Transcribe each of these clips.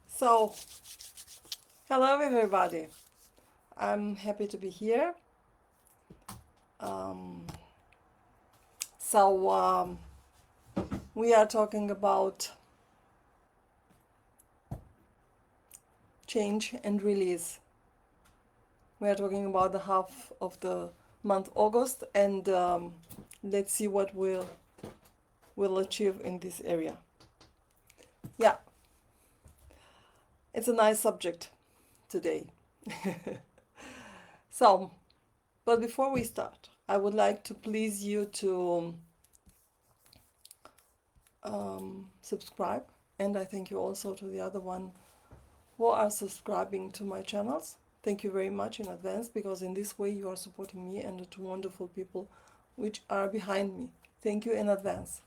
So, hello everybody. I'm happy to be here. Um, so, we are talking about change and release. We are talking about the half of the month August, and let's see what we'll achieve in this area. Yeah, it's a nice subject today. So, but before we start, I would like to please you to subscribe, and I thank you also to the other one who are subscribing to my channels. Thank you very much in advance, because in this way you are supporting me and the two wonderful people which are behind me. Thank you in advance.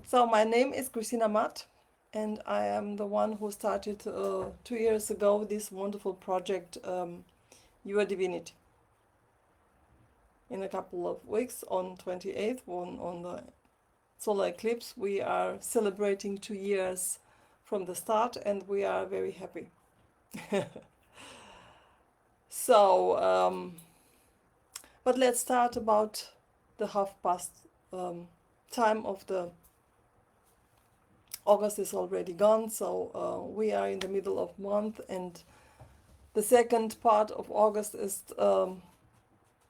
So my name is Kristina Mat, and I am the one who started 2 years ago this wonderful project, Your Divinity. In a couple of weeks, on 28th, on the solar eclipse, we are celebrating 2 years from the start, and we are very happy. So, but let's start about the half past time of the August is already gone, so we are in the middle of month, and the second part of August is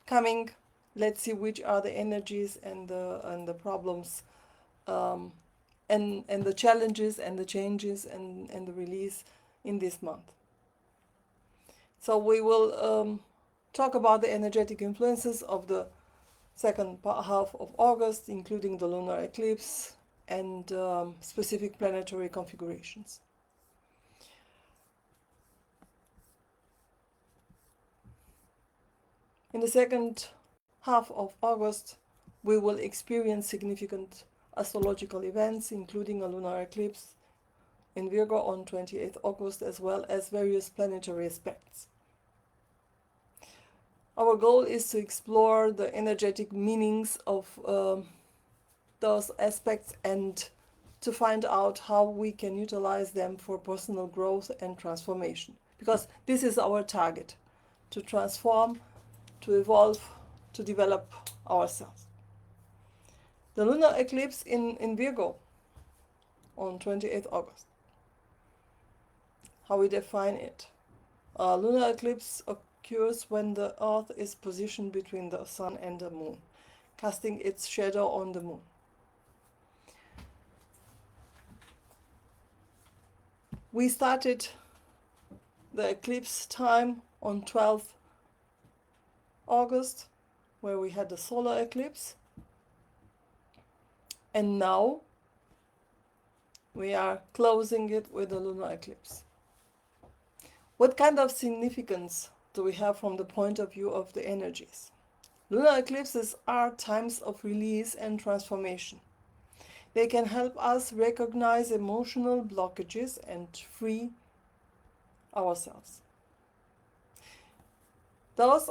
coming. Let's see which are the energies and the problems, and the challenges and the changes and the release in this month. So we will talk about the energetic influences of the second half of August, including the lunar eclipse and specific planetary configurations. In the second half of August, we will experience significant astrological events, including a lunar eclipse in Virgo on 28th August, as well as various planetary aspects. Our goal is to explore the energetic meanings of those aspects and to find out how we can utilize them for personal growth and transformation. Because this is our target, to transform, to evolve, to develop ourselves. The lunar eclipse in Virgo on 28th August. How we define it. A lunar eclipse occurs when the Earth is positioned between the Sun and the Moon, casting its shadow on the Moon. We started the eclipse time on 12th August, where we had the solar eclipse, and now we are closing it with the lunar eclipse. What kind of significance do we have from the point of view of the energies? Lunar eclipses are times of release and transformation. They can help us recognize emotional blockages and free ourselves. Those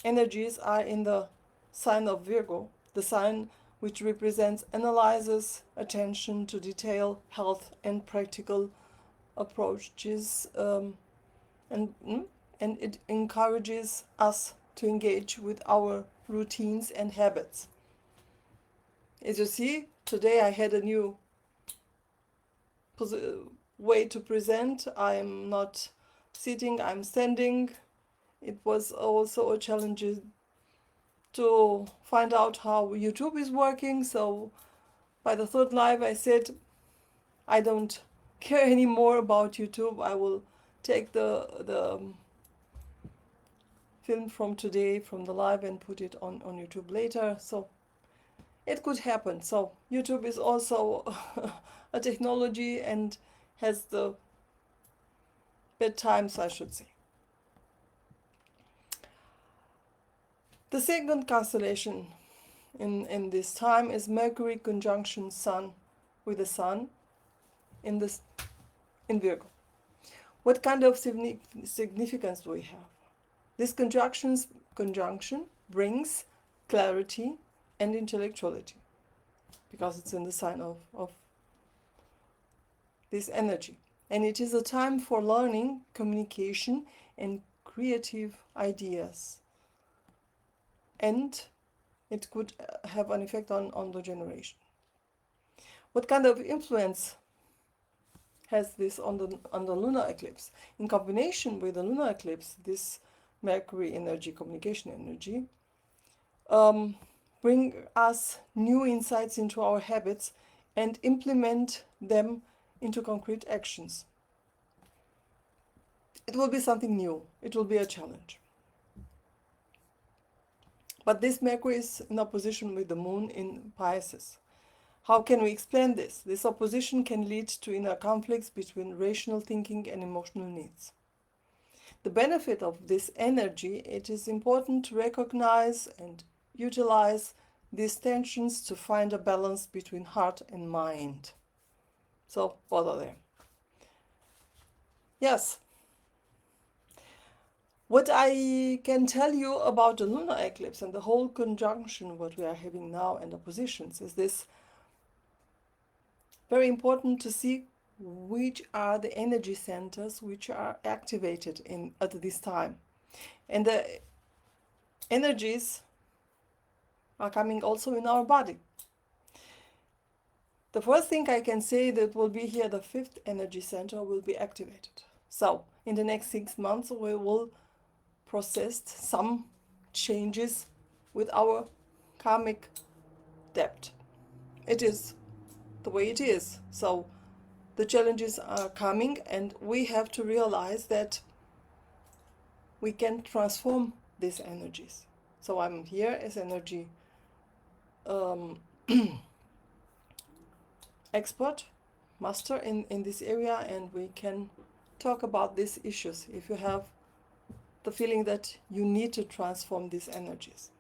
energies are in the sign of Virgo, the sign which represents analyzes, attention to detail, health, and practical approaches, and it encourages us to engage with our routines and habits. As you see, today I had a new way to present. I'm not sitting, I'm standing. It was also a challenge to find out how YouTube is working. So by the third live I said, I don't care anymore about YouTube. I will take the film from today, from the live, and put it on YouTube later. So it could happen. So YouTube is also a technology and has the bad times, I should say. The second constellation in this time is Mercury conjunction Sun with the Sun in Virgo. What kind of significance do we have? This conjunction brings clarity and intellectuality. because it's in the sign of this energy. And it is a time for learning, communication, and creative ideas. And it could have an effect on the generation. What kind of influence has this on the lunar eclipse? In combination with the lunar eclipse, this Mercury energy, communication energy, bring us new insights into our habits and implement them into concrete actions. It will be something new. It will be a challenge. But this Mercury is in opposition with the moon in Pisces. How can we explain this? This opposition can lead to inner conflicts between rational thinking and emotional needs. The benefit of this energy, it is important to recognize and utilize these tensions to find a balance between heart and mind. So, what are they? Yes. What I can tell you about the lunar eclipse and the whole conjunction what we are having now and oppositions is this very important to see which are the energy centers which are activated at this time. And the energies are coming also in our body. The first thing I can say that will be here, the fifth energy center will be activated. So in the next 6 months we will process some changes with our karmic debt. It is the way it is. So the challenges are coming and we have to realize that we can transform these energies. So I'm here as energy expert, master in this area, and we can talk about these issues if you have the feeling that you need to transform these energies.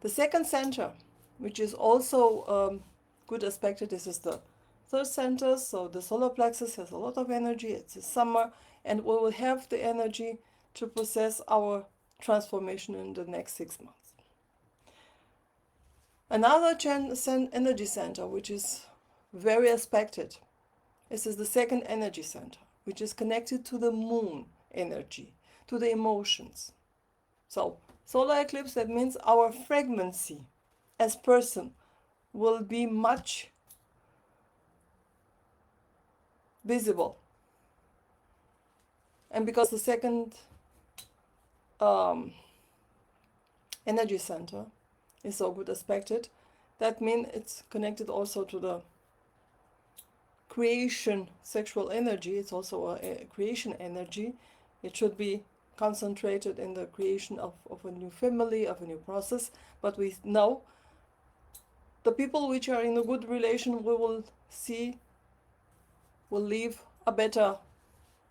The second center, which is also good aspected, this is the third center, so the solar plexus has a lot of energy, it's the summer, and we will have the energy to process our transformation in the next 6 months. Another energy center, which is very aspected, this is the second energy center, which is connected to the moon energy, to the emotions. So, solar eclipse, that means our frequency as person will be much visible. And because the second energy center is so good aspected, that means it's connected also to the creation sexual energy. It's also a creation energy. It should be concentrated in the creation of a new family, of a new process. But we know the people which are in a good relation, we will see, will live a better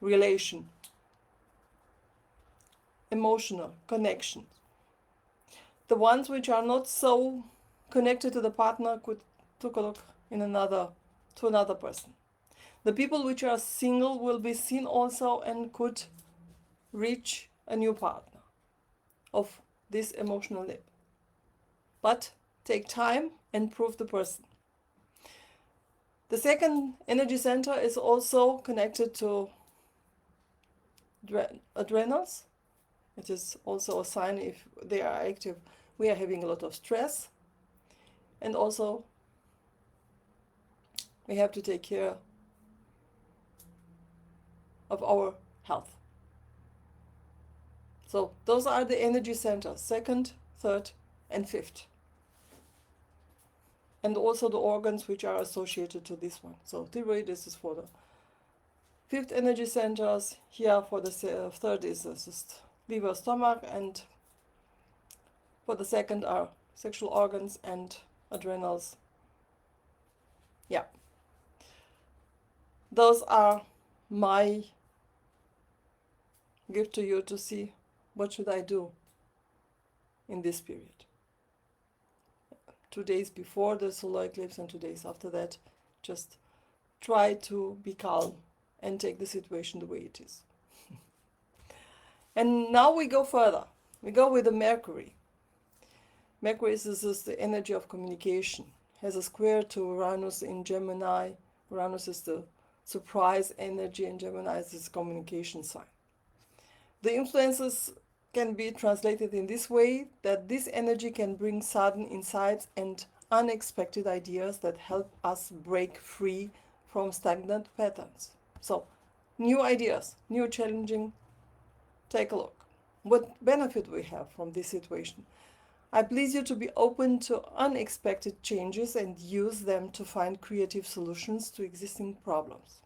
relation, emotional connection. The ones which are not so connected to the partner could take a look to another person. The people which are single will be seen also and could reach a new partner of this emotional level. But take time and prove the person. The second energy center is also connected to adrenals. It is also a sign if they are active, we are having a lot of stress. And also we have to take care of our health. So those are the energy centers, second, third, and fifth. And also the organs which are associated to this one. So thyroid, this is for the fifth energy centers. Here for the third is just liver, stomach, and for the second are sexual organs and adrenals. Yeah. Those are my gift to you to see what should I do in this period. 2 days before the solar eclipse and 2 days after that, just try to be calm and take the situation the way it is. And now we go further. We go with the Mercury. Mercury is the energy of communication, has a square to Uranus in Gemini. Uranus is the surprise energy, and Gemini is its communication sign. The influences can be translated in this way, that this energy can bring sudden insights and unexpected ideas that help us break free from stagnant patterns. So, new ideas, new challenging. Take a look. What benefit we have from this situation? I please you to be open to unexpected changes and use them to find creative solutions to existing problems.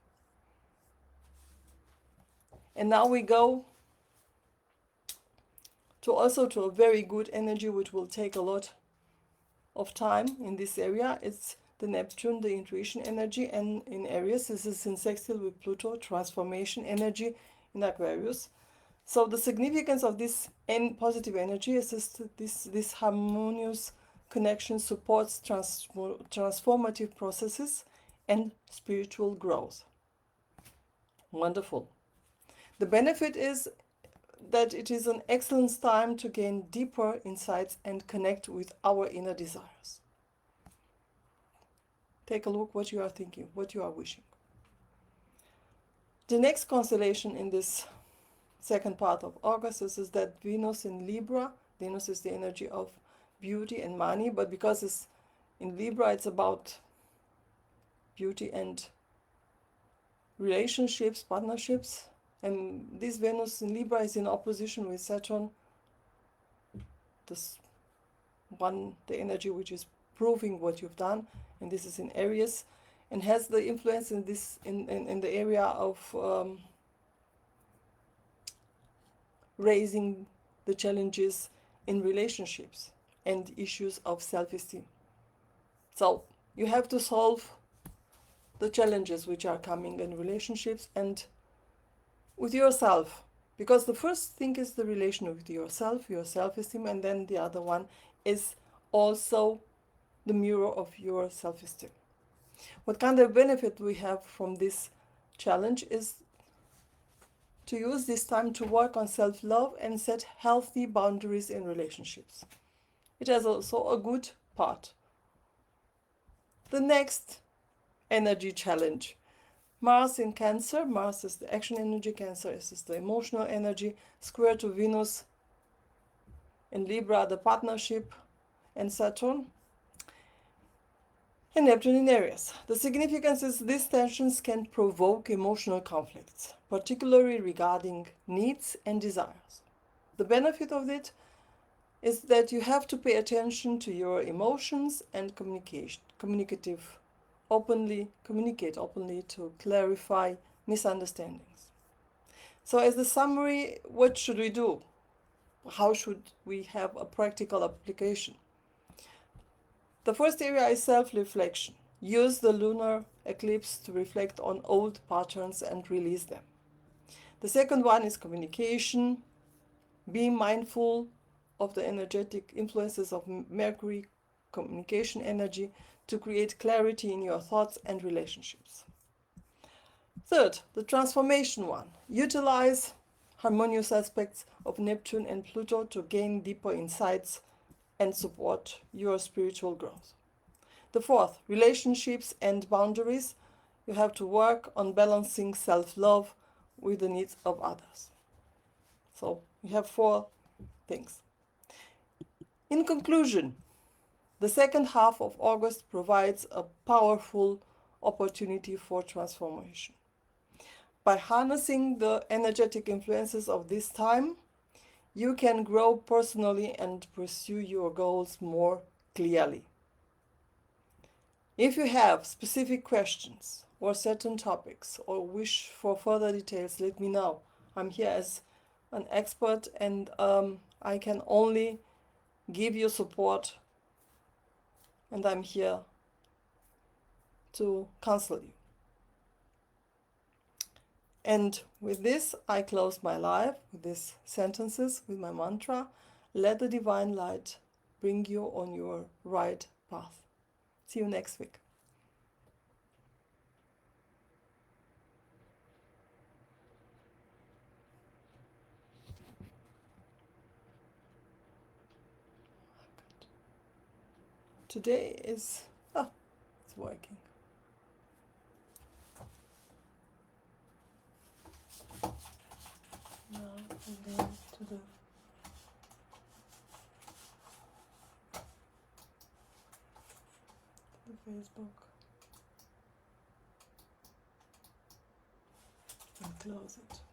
And now we go to a very good energy, which will take a lot of time in this area. It's the Neptune, the intuition energy, and in Aries, this is in sextile with Pluto, transformation energy in Aquarius. So the significance of this positive energy is this harmonious connection supports transformative processes and spiritual growth. Wonderful. The benefit is that it is an excellent time to gain deeper insights and connect with our inner desires. Take a look what you are thinking, what you are wishing. The next constellation in this second part of August is that Venus in Libra. Venus is the energy of beauty and money, but because it's in Libra, it's about beauty and relationships, partnerships. And this Venus in Libra is in opposition with Saturn, this one, the energy which is proving what you've done, and this is in Aries, and has the influence in this in the area of raising the challenges in relationships and issues of self-esteem. So you have to solve the challenges which are coming in relationships and with yourself, because the first thing is the relation with yourself, your self-esteem, and then the other one is also the mirror of your self-esteem. What kind of benefit we have from this challenge is to use this time to work on self-love and set healthy boundaries in relationships. It has also a good part. The next energy challenge, Mars in Cancer. Mars is the action energy, Cancer is the emotional energy, square to Venus in Libra, the partnership, and Saturn, and Neptune in Aries. The significance is these tensions can provoke emotional conflicts, particularly regarding needs and desires. The benefit of it is that you have to pay attention to your emotions and communicate openly to clarify misunderstandings. So as a summary, what should we do? How should we have a practical application? The first area is self-reflection. Use the lunar eclipse to reflect on old patterns and release them. The second one is communication. Be mindful of the energetic influences of Mercury, communication energy, to create clarity in your thoughts and relationships. Third, the transformation one. Utilize harmonious aspects of Neptune and Pluto to gain deeper insights and support your spiritual growth. The fourth, relationships and boundaries. You have to work on balancing self-love with the needs of others. So you have 4 things. In conclusion, the second half of August provides a powerful opportunity for transformation. By harnessing the energetic influences of this time, you can grow personally and pursue your goals more clearly. If you have specific questions or certain topics or wish for further details, let me know. I'm here as an expert, and I can only give you support, and I'm here to counsel you. And with this, I close my life with these sentences, with my mantra: let the divine light bring you on your right path. See you next week. Today is working. Now I'm going to the Facebook and close it.